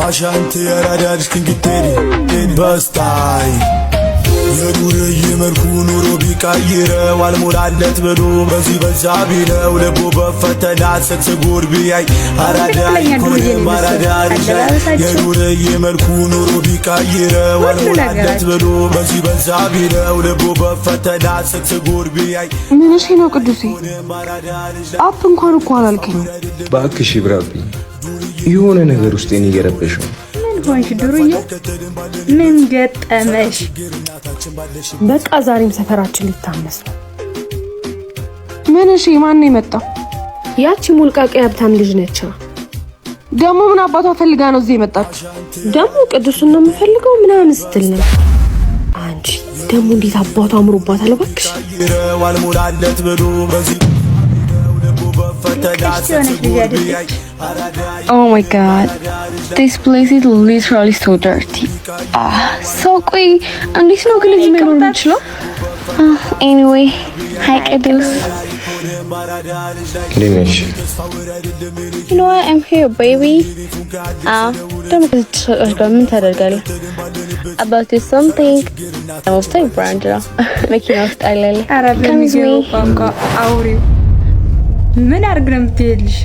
አሻንት ያራዳልሽ ክንግቴሪ በስታይ የዱር ይመርኩ ኑሮ ቢቀይረው አልሞላለት ብሎ በዚህ በዛ ቢለው ልቡ በፈተና ሰግሰጎር ቢያይ አራዳ ይኮንም አራዳ ልሻይ የዱር ይመርኩ ኑሮ ቢቀይረው አልሞላለት ብሎ በዚህ በዛ ቢለው ልቡ በፈተና ሰግሰጎር ቢያይ ምንሽ ነው ቅዱሴ አፕ እንኳን እኮ አላልከኝ ባክሽ ይብራብኝ የሆነ ነገር ውስጥ እኔ እየረበሽው ሆንሽ ዱርዬ ምን ገጠመሽ? በቃ ዛሬም ሰፈራችን ሊታመስ ነው። ምን እሺ ማን የመጣው? ያቺ ሙልቃቂ ሀብታም ልጅ ነች። ደሞ ምን አባቷ ፈልጋ ነው እዚህ የመጣች? ደሞ ቅዱስን ነው የምፈልገው ምናምን ስትል ነው። አንቺ ደሞ እንዴት አባቷ አምሮባታል ባክሽ። Oh my god, this place is literally so dirty. So ቆይ እንዴት ነው ግን እዚህ መኖር የምችለው? Anyway, hi Kadus. ለነሽ You know what? I'm here, baby. ደግሞ ከዚህ ጋር ምን ታደርጋለህ? About this something. I'm of the brand now. መኪና ውስጥ አለ። አረ በሚገርም ቋንቋ አውሪው ምን አርግ ነው የምትይልሽ?